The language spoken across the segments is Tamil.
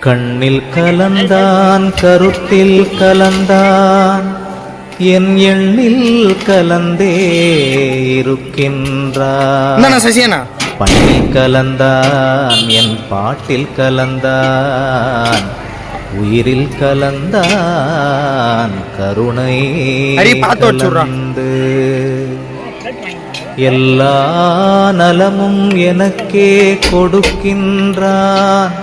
கண்ணில் கலந்தான் கருத்தில் கலந்தான் என் எண்ணில் கலந்தே இருக்கின்றான். பண்ணில் கலந்தான் என் பாட்டில் கலந்தான் உயிரில் கலந்தான் கருணை கலந்து எல்லா நலமும் எனக்கே கொடுக்கின்றான்.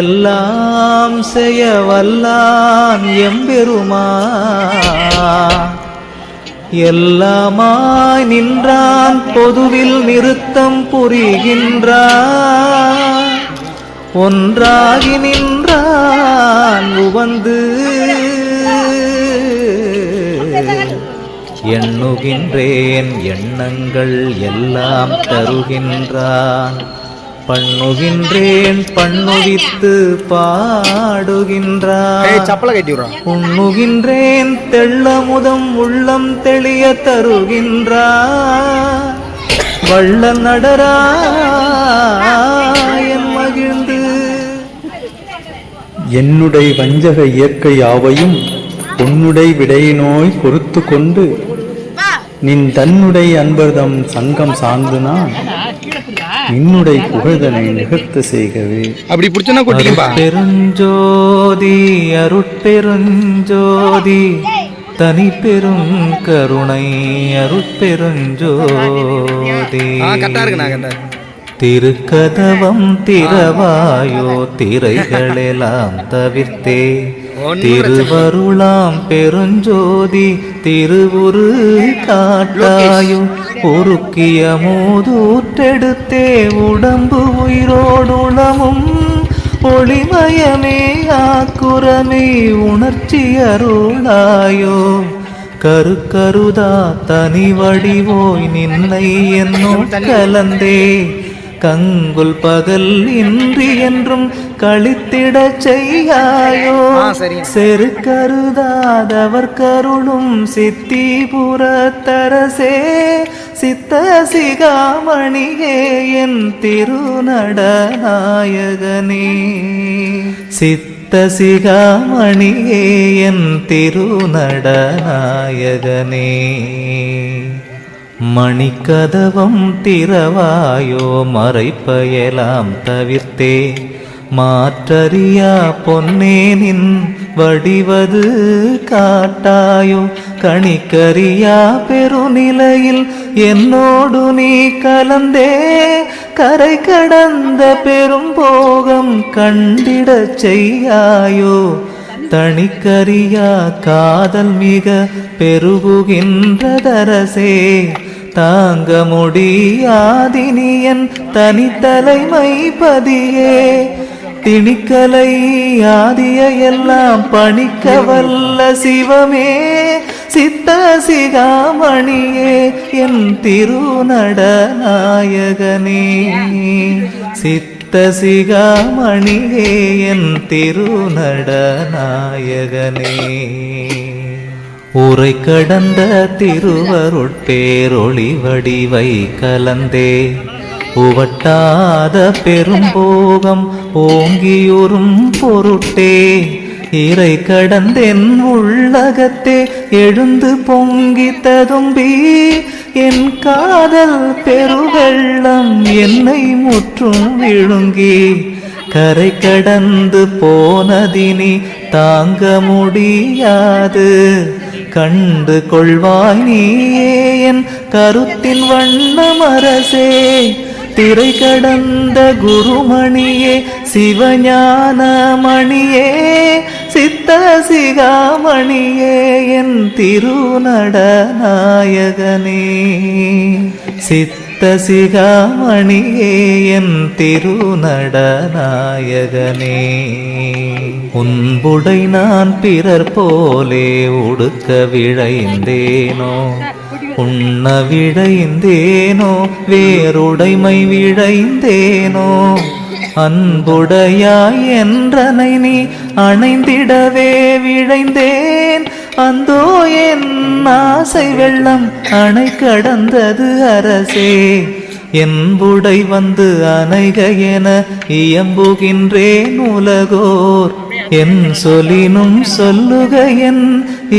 எல்லாம் செய்ய வல்லான் எம்பெருமான். எல்லாமாய் நின்றான் பொதுவில் நிறுத்தம் புரிகின்றான். ஒன்றாகி நின்றான் உவந்து எண்ணுகின்றேன் எண்ணங்கள் எல்லாம் தருகின்றான். பண்ணுகின்றேன் பண்ணுவித்து பாடுகின்றான். உண்ணுகின்றேன் தெள்ளமுதம் உள்ளம் தெளிய தருகின்றான். வள்ள நடராயன் மகிழ்ந்து என்னுடைய வஞ்சக இயற்கை யாவையும் பொன்னுடை விடையினோய் பொறுத்து கொண்டு நின் தன்னுடைய அன்பர்தம் சங்கம் சார்ந்து நான் இன்னுடைய புகழ்தனை நிகழ்த்த செய்கவே. அப்படி பிடிச்சனா கொட்டிக்கப்பா. பெருஞ்சோதி அருட்பெருஞ்சோதி தனி பெரும் கருணை அருட்பெருஞ்சோதி. திருக்கதவம் திறவாயோ திரைகளெல்லாம் தவிர்த்தே திருவருளாம் பெருஞ்சோதி திருவுரு காட்டாயோ. உருக்கிய மூதூற்றெடுத்தே உடம்பு உயிரோடுளமும் ஒளிமயமே ஆக்குரமே உணர்ச்சி அருளாயோ. கருக்கருதா தனி வடிவோய் நின்னை என்னும் கலந்தே கங்குல் பகல் இன்றி என்றும் கழித்திடச் செய்யாயோ. செருக்கருதாதவர் கருளும் சித்திபுரத்தரசே சித்த சிகாமணியே என் திருநடநாயகனே. சித்த சிகாமணியே என் திருநடநாயகனே. மணிக்கதவம் திறவாயோ மறைப்பயலாம் தவிர்த்தே மாற்றறியா பொன்னேனின் வடிவது காட்டாயோ. கணிக்கறியா பெருநிலையில் என்னோடு நீ கலந்தே கரை கடந்த பெரும் போகம் கண்டிடச் செய்யாயோ. தணிக்கறியா காதல் மிக பெருகுகின்றதரசே தாங்க முடியாதினியன் தனித்தலைமை பதியே. திணிக்கலை ஆதிய எல்லாம் பணிக்க வல்ல சிவமே சித்த சிகாமணியே என் திருநடநாயகனே. சித்த சிகாமணியே என் திருநடநாயகனே. உரை கடந்த திருவருட்பேரொளி வடிவை கலந்தே உவட்டாத பெரும்போகம் ஓங்கியுறும் பொருட்டே இறை கடந்தென் உள்ளகத்தே எழுந்து பொங்கி ததும்பி என் காதல் பெருவெள்ளம் என்னை முற்றும் விழுங்கி கரை கடந்து போனதினி தாங்க முடியாது. கண்டு கொள்வாய் நீயே என் கருத்தின் வண்ணமரசே திரை கடந்த குருமணியே சிவஞான மணியே சித்த சிகாமணியே என் திருநடநாயகனே. சித்த சிகாமணியே என் திருநடநாயகனே. உன்புடை நான் பிறர் போலே உடுக்க விழைந்தேனோ உண்ண விழைந்தேனோ வேறுடைமை விழைந்தேனோ. அன்புடையாய் என்றனை நீ அணைந்திடவே விழைந்தேன். அந்தோ என் ஆசை வெள்ளம் அணை கடந்தது அரசே என்புடை வந்து அணைக என இயம்புகின்றேன் உலகோர் என் சொலினும் சொல்லுக என்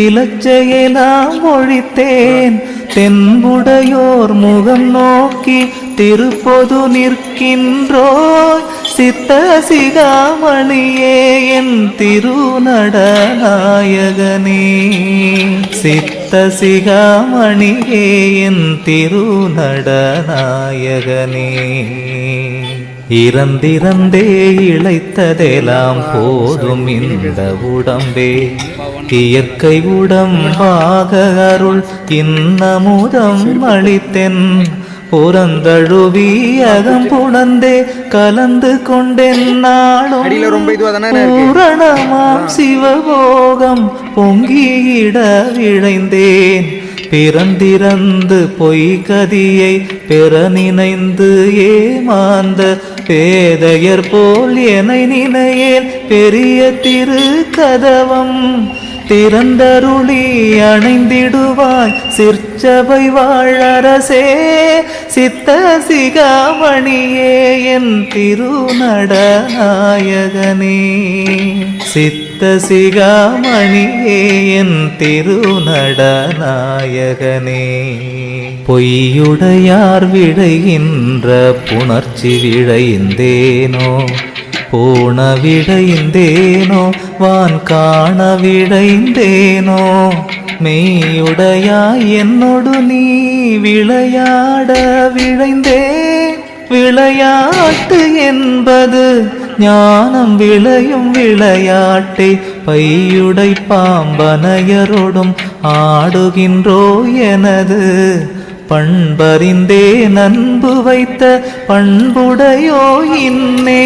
இலச்சையெல்லாம் ஒழித்தேன் தென்புடையோர் முகம் நோக்கி திருப்பொது நிற்கின்றோய் சித்த சிகாமணியே என் திருநடநாயகனே சித்த சிகாமணியே என் திருநடநாயகனே இறந்திறந்தே இழைத்ததெல்லாம் போதும் இந்த உடம்பே இயற்கை உடம்பாக அருள் இன்னமுதம் அளித்தென் புறந்தழுவி அகம் புணர்ந்தே கலந்து கொண்டென் நாளும் பூரணமாம் சிவபோகம் பொங்கியிட விழைந்தேன் பிறந்திறந்து பொய்கதியை பெற நினைந்து ஏமாந்த பேதையர் போல் என்னை நினையேல் பெரிய திரு கதவம் திறந்தருளி அணைந்திடுவாய் சிற்சபை வாழரசே சித்த சிகாமணியே என் திருநடநாயகனே சித்த சிகாமணியே என் திருநடநாயகனே பொய்யுடையார் விழைகின்ற புணர்ச்சி விழைந்தேனோ போன விழைந்தேனோ வான் காண விழைந்தேனோ மெய்யுடையாய் என்னோடு நீ விளையாட விழைந்தே விளையாட்டு என்பது ஞானம் விளையும் விளையாட்டை பையுடை பாம்பனையரோடும் ஆடுகின்றோ எனது பண்பறிந்தே நன்பு வைத்த பண்புடையோ இன்னே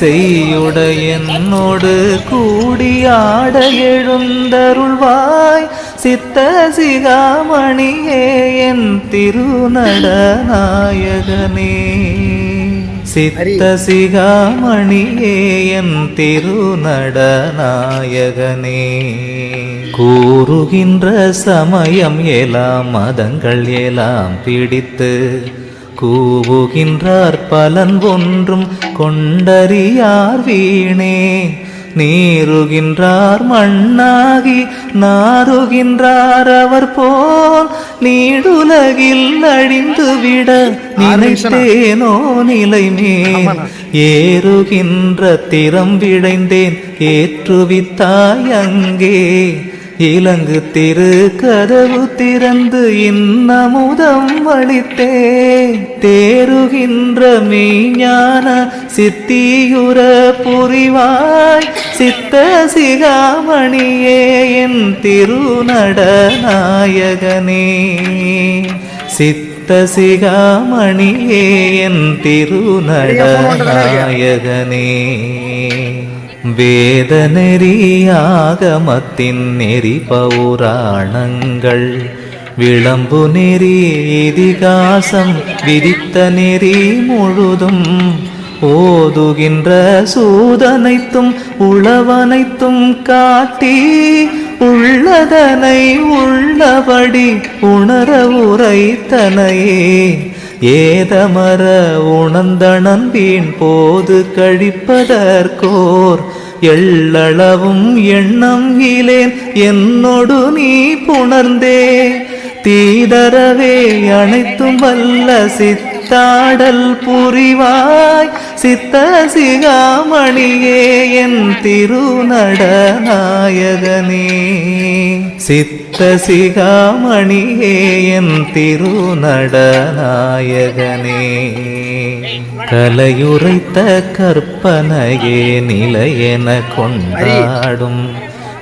செய்யுடையனோடு கூடியாட எழுந்தருள்வாய் சித்த சிகாமணியே என் திருநடநாயகனே சித்த சிகாமணியே என் திருநடநாயகனே கூறுகின்ற சமயம் எல்லாம் மதங்கள் எல்லாம் பிடித்து கூவுகின்றார் பலன் ஒன்றும் கொண்டறியார் வீணே நீருகின்றார் மண்ணாகி நாருகின்றார் அவர் போல் நீடுலகில் அழிந்துவிட நினைத்தேனோ நிலைமேல் ஏறுகின்ற திறம் விழைந்தேன் ஏற்றுவித்தாய் அங்கே இலங்கு திரு கதவு திறந்து இன்னமுதம் அளித்தே தேறுகின்ற மெய்ஞான சித்தியுற புரிவாய் சித்த சிகாமணியே என் திருநடநாயகனே சித்த சிகாமணியே என் திருநடநாயகனே வேத நெறியாகமத்தின் நெறி பௌராணங்கள் விளம்பு நெறி இதிகாசம் விதித்த நெறி முழுதும் ஓதுகின்ற சூதனைத்தும் உளவனைத்தும் காட்டி உள்ளதனை உள்ளபடி உணர உரைத்தனையே ஏதமர உணர்ந்தனன் வீண் போது கழிப்பதற்கோர் எள்ளளவும் எண்ணம் இலேன் என்னொடு நீ புணர்ந்தே தீதரவே அனைத்தும் வல்ல சித்தாடல் புரிவாய் சித்த சிகாமணியே என் திருநடநாயகனே சித்த சிகாமணியே என் திருநடநாயகனே கலையுரைத்த கற்பனையே நிலையென கொண்டாடும்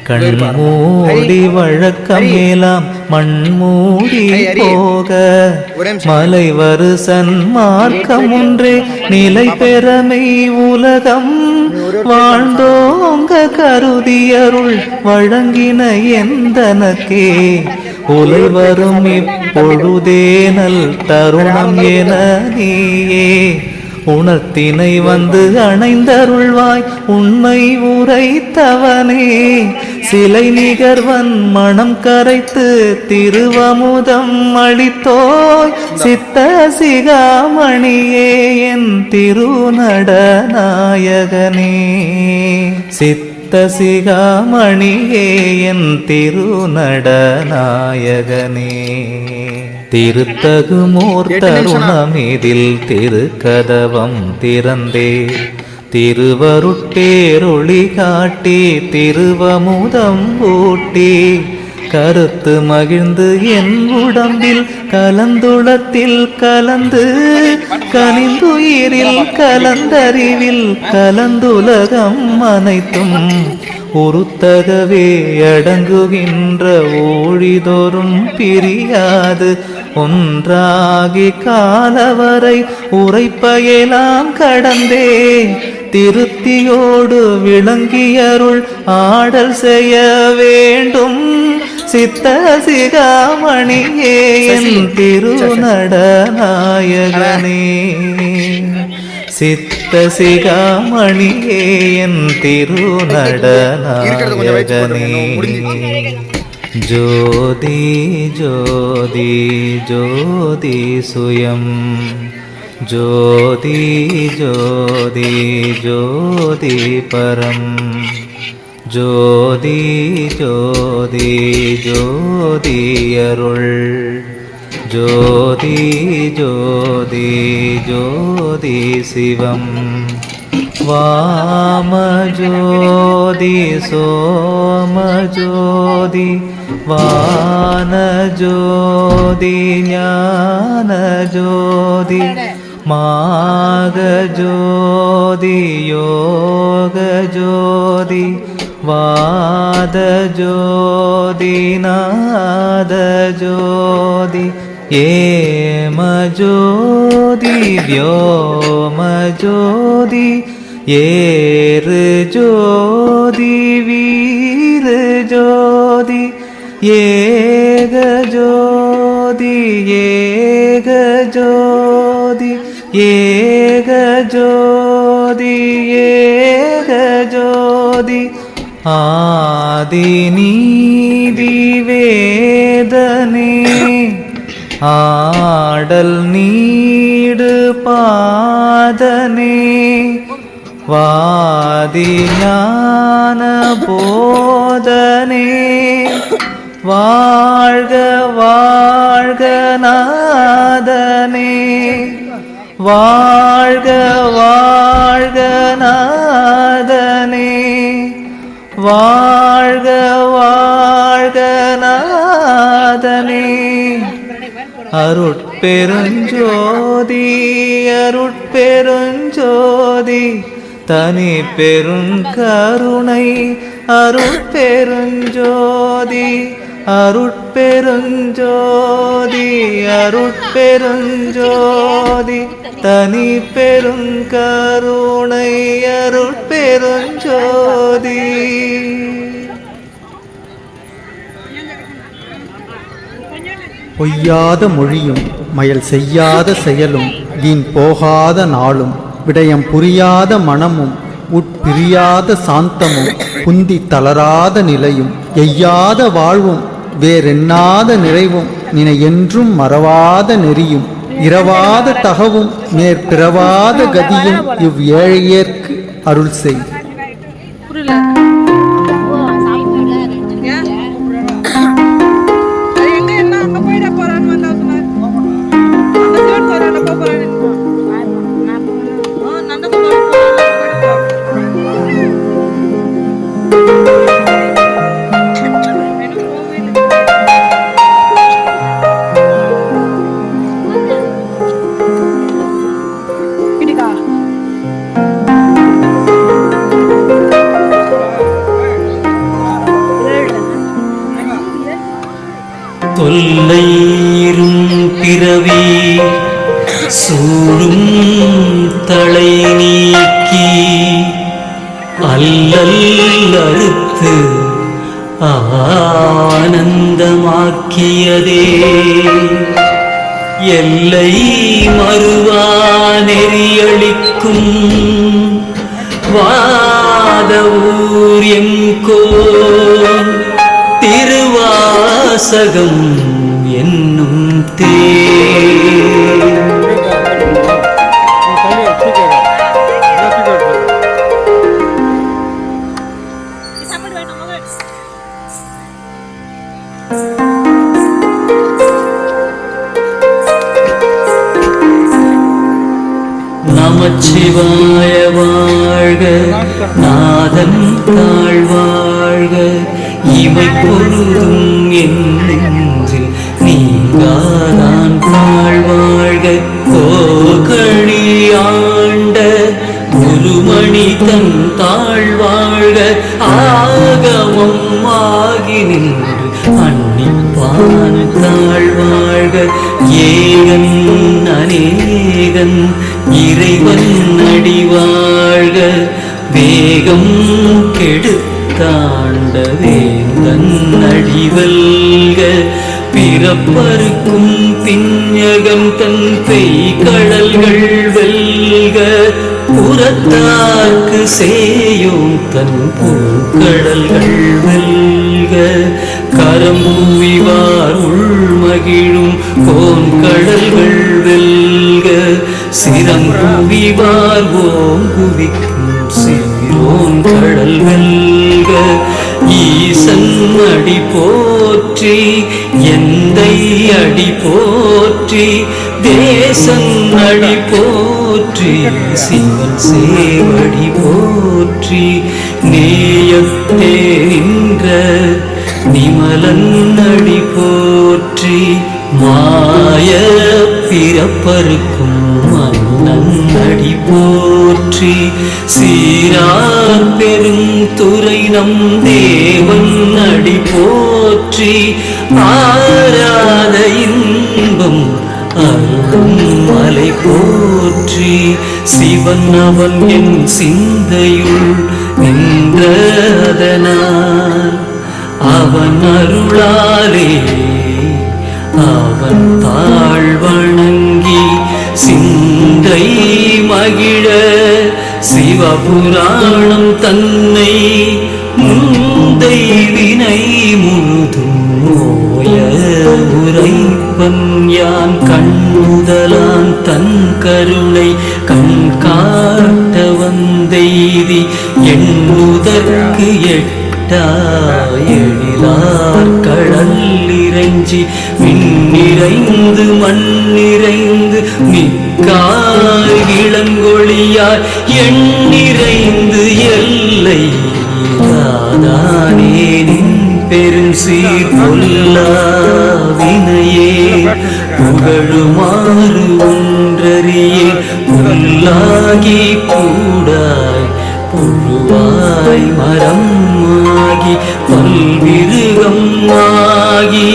கண்மூடி வழக்கம் எல்லாம் மண்மூடி போக மலை வருசன் மார்க்கம் ஒன்றே நிலை பெறமை உலகம் வாழ்ந்தோங்க கருதியருள் வழங்கின எந்தனக்கே உலை வரும் இப்பொழுதே நல் தருணம் என நீயே உணர்த்தினை வந்து அணைந்தருள்வாய் உண்மை உரைத்தவனே சிலை நிகர்வன் மனம் கரைத்து திருவமுதம் அளித்தோய் சித்த சிகாமணியே என் திருநடநாயகனே சித்த சிகாமணியே என் திருநடநாயகனே திருத்தகு மூர்த்தருணமிதில் திருக்கதவம் திறந்தே திருவருட்பேரொளி காட்டி திருவமுதம் ஊட்டி கருத்து மகிழ்ந்து என் உடம்பில் கலந்துளத்தில் கலந்து கனிந்துயிரில் கலந்தறிவில் கலந்துலகம் அனைத்தும் உருத்தகவே அடங்குகின்ற ஊழிதோறும் பிரியாது ஒன்றாகி காலவரை உரைப்பயலாம் கடந்தே திருத்தியோடு விளங்கியருள் ஆடல் செய்ய வேண்டும் சித்த சிகாமணியே என் திருநடநாயகனே சித்த சிகாமணியே என் திருநடநாயகனே ஜோதி ஜோதி ஜோதி சுயம் ஜோதி ஜோதி ஜோதி பரம் ஜோதி ஜோதி ஜோதி அருள் ஜோதி ஜோதி ஜோதி சிவம் வாமஜோதி சோமஜோதி வானஜோதி ஞானஜோதி மாகஜோதி யோகஜோதி வாதஜோதி நாதஜோதி ஏமஜோதி व्योमज्योति ஏறுஜோதி வீரஜோதி ஏகஜோதி ஏகஜோதி ஏகஜோதி ஏகஜோதி ஆதிநீதி வேதனே ஆடல் நீடு பாதனே வாதி ஞான போதனே வாழ்க வாழ்க நாதனே வாழ்க வாழ்க நாதனே வாழ்க வாழ்க நாதனே அருட்பெருஞ்சோதி அருட்பெருஞ்சோதி தனி பெருங்கருணை அருட்பெருஞ்சோதி அருட்பெருஞ்சோதி அருட்பெருஞ்சோதி தனி பெருங்கருணை அருட்பெருஞ்சோதி. பொய்யாத மொழியும் மயல் செய்யாத செயலும் வீண் போகாத நாளும் விடயம் புரியாத மனமும் உட்பிரியாத சாந்தமும் குந்தி தளராத நிலையும் எய்யாத வாழ்வும் வேறெண்ணாத நிறைவும் நினை என்றும் மறவாத நெறியும் இரவாத தகவும் மேற்பிறவாத கதியும் இவ் ஏழையேற்கு அருள் செய். தொல்லைரும் பிறவி சூடும் தலை நீக்கி அல்லல் அறுத்து ஆனந்தமாக்கியதே எல்லை மறுவா நெறியளிக்கும் வாத ஊர் எங்கோன் திருவாசகம் என்னும் தேர். நமச்சிவாய வாழ்க, நாதன் தாழ் வாழ்க, இவை பொருதும் என் நெஞ்சில் நீங்காதான் தாழ் வாழ்க. கோகழி ஆண்ட குருமணி தன் தாழ் வாழ்க, ஆகமம் ஆகி நின்று அன்னிப்பான் தாழ் வாழ்க. ஏகன் அநேகன் இறைவன் அடி வாழ்க, வேகம் கெடுத்தாண்ட வேந்தன் அடி வெல்க. பிறப்பருக்கும் பிஞகன் தன் பெய்கடல்கள் வெல்க, புறத்தார்க்கு சேயோன் தன் பூக்கடல்கள் வெல்க. கரம்புவிவார் உள்மகிழும் கோன்கடல்கள் வெல்க, சிரம்புவிவார் ஓங்குவிக்கும் சீரோன் கடல் வெல்க. ஈசன் அடி போற்றி, எந்தை அடி போற்றி, தேசன் அடி போற்றி, சிவன் சேவடி போற்றி. நேயத்தே நின்ற நிமலன் அடி போற்றி, மாய பிறப்பருக்கும் மன்னன் அடி போற்றி. சீரார் பெரும் துறை நம் தேவன் அடி போற்றி, ஆராத இன்பம் அருளும் மலை போற்றி. சிவன் அவன் என் சிந்தையுள் நின்றதனால், அவன் அருளாலே அவன் தாழ் வணங்கி சிந்தை மகிழ சிவபுராணம் தன்னை முந்தை வினை முழுதும் ஓய உரைப்பன் யான். கண்ணுதலான் தன் கருணை கண் காட்ட வந்தெய்தி எண்ணுதற்கு எழிலார் கடல் இறைஞ்சி விண்ணிறைந்து மண்ணிறைந்து மிக்காய் இளங்கொழியாய் எண்ணிறைந்து எல்லை தானே நின் பெரும் சீர் பொல்லாவினையே புகழுமாறு ஒன்றறியே. புல்லாகி கூடாய் புழுவாய் மரம் ஆகி பல்விருகம் ஆகி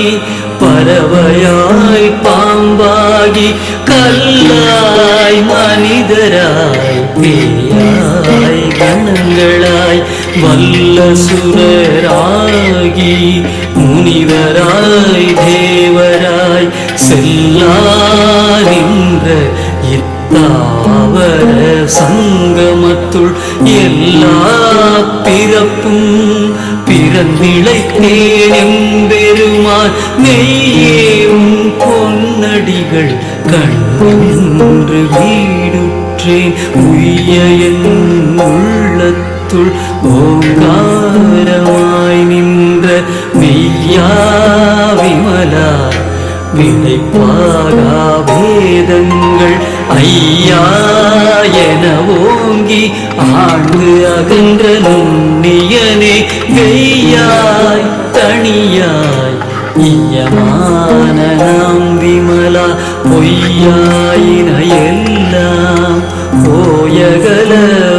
பறவையாய் பாம்பாகி கல்லாய் மனிதராய் பேயாய் கணங்களாய் வல்லசுரராகி முனிவராய் தேவராய் செல்லா நின்ற தாவர சங்கமத்துள் எல்லா பிறப்பும் பிறந்திழைத்தேன் எம்பெருமான் மெய்யேவும் பொன்னடிகள் கண்டு வீடுற்றேன். உய்ய என் உள்ளத்துள் ஓங்காரமாய் நின்ற மெய்யா விமலா விளைப்பாகா வேதங்கள் ஐயா என ஓங்கி ஆண்டு அகன்ற நுண்ணியனே. வெய்யாய் தனியாய் இயமான நாம் விமலா பொய்யாயின எல்லாம் போயகல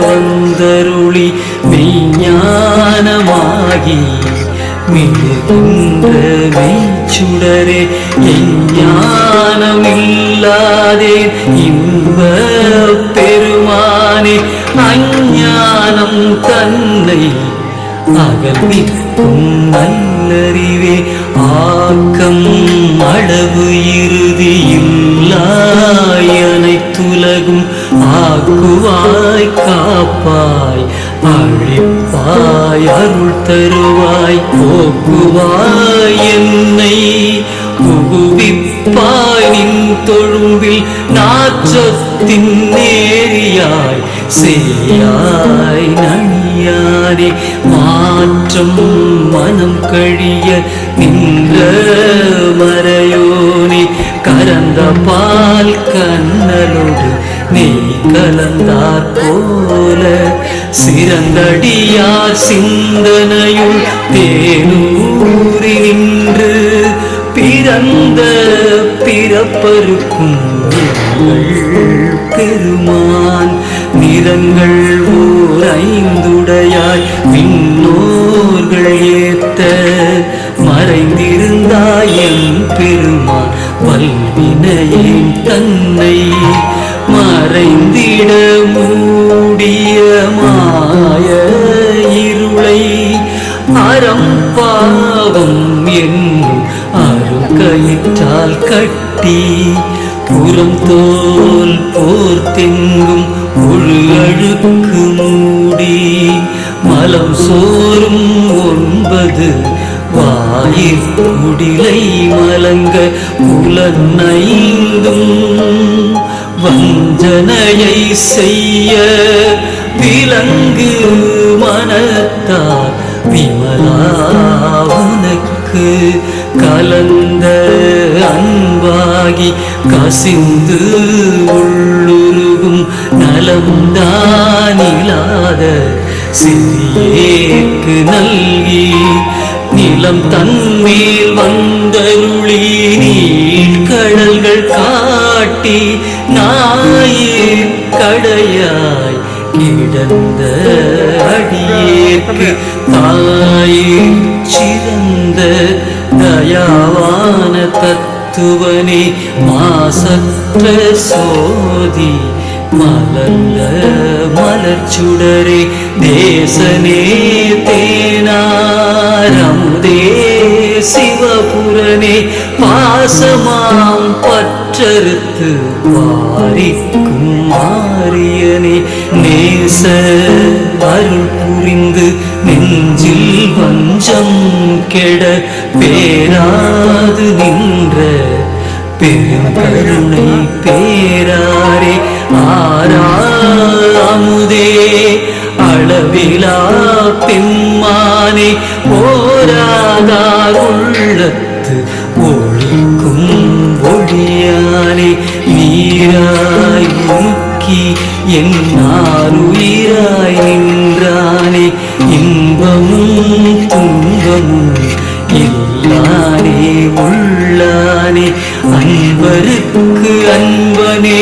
வந்தருளி மெய்ஞானமாகி மிகுகின்ற மெய்ச்சுடரே. எஞ்ஞானமில்லாதே இன்ப பெருமானே, அஞ்ஞானம் தன்னை அகல்விக்கும் நல்லறிவே ஆக்கம் அளவு இறுதியில்லாய் அனைத்துலகும் ஆக்குவாய் காப்பாய் அழிப்பாய் அருள் தருவாய் போக்குவாய் என்னை புகுவிப்பாய் நின் தொழும்பில் நாற்றத்தின் நேரியாய் செய்யாய் நணியாரே மாற்றம் மனம் கழிய நின்ற மறையோனே கரந்த பால் கண்ணலோடு நெய் கலந்தார் போல சிறந்தடியார் சிந்தனையுள் தேனூறி நின்று பிறந்த பிறப்பருக்கும் பெருமான் நிறங்கள் ஓர் ஐந்துடையாய் விண்ணோர்கள் ஏத்த மறைந்திருந்தாய் என் பெருமான் வல்வினையேன் தன்னை மறைந்திட மூடிய மாய இருளை அறம் பாவம் என்னும் அருங்கயிற்றால் கட்டி புறம் தோல் போர்த்தெங்கும் ஒழு அழுக்கு மூடி மலம் சோறும் 9 வாயிற்குடிலை மலங்க புலனைந்தும் வஞ்சனையை செய்ய விலங்கு மனத்தார் விமலாவுனக்கு கலந்த அன்பாகி கசிந்து உள்ளுருகும் நலம்தானிலாத சிறியேற்கு நல்கி நிலம் தன்மேல் வந்தருளி நீழ்கடல்கள் காட்டி நாயிற் கடையாய் கிடந்த அடியேற்கு தாயிற் சிறந்த தயாவான தத்துவனே மாசற்ற சோதி மலர்ந்த மலர்ச்சுடரே தேசனே தேனாரமுதே சிவபுரனே பாசமாம் பற்றறுத்து வாரிக்கும் மாரியனே நேச அருள் புரிந்து நெஞ்சில் வஞ்சம் கெட பேராது நின்ற பெருங்கருணை பேராரே ஆறாமுதே அளவிலா பெம்மானே ஓராதார் உள்ளத்து ஒளிக்கும் ஒளியானே நீராய் உருக்கி என்னாருயிராய் நின்றானே இன்பமும் துன்பமும் இல்லானே உள்ளானே அன்பருக்கு அன்பனே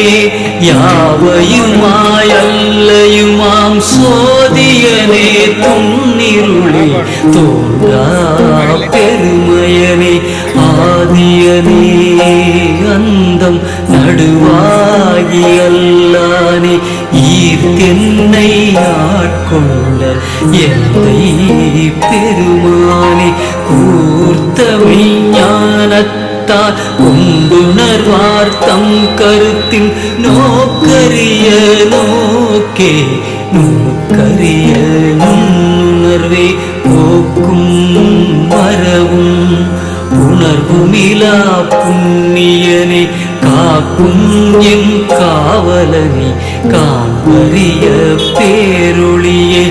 யாவையுமாய் அல்லையுமாம் சோதியனே துன்னிருளே தோன்றா பெருமையனே ஆதியனே அந்தம் நடுவாகி அல்லானே ஈர்த்தென்னை ஆட்கொண்ட எந்தை பெருமானே கூர்த்தமை ஞானத்தால் கொண்டுணர்வார் தம் கருத்தின் நோக்கரிய நோக்கே நோக்கரிய நுண்ணுணர்வே போக்கும் வரவும் உணர்வுமிலா புண்ணியனே காக்கும் என் காவலனே காண்பரிய பேரொளியே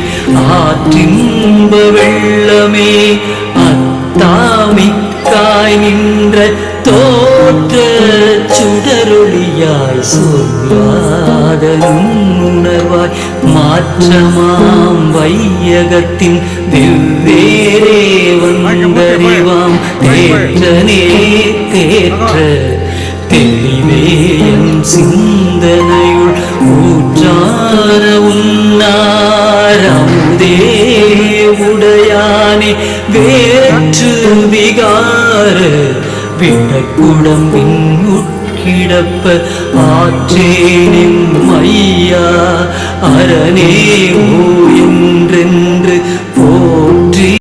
ஆற்றின்ப வெள்ளமே அத்தாமிக்காய் நின்ற தோற்ற சுடரொளியாய் சொல்லாத நுண்ணுணர்வாய் மாற்றமாம் வையகத்தின் வெவ்வேறே வந்தறிவாம் தேற்றனே தேற்ற தெளிவேயன் சிந்தனையுள் ஊற்றான உன்னாரமுதே உடையானே வேற்று விகார விடக்குடம்பின் உட்கிடப்ப ஆற்றேனின் மையா அரணே ஓ என்றென்று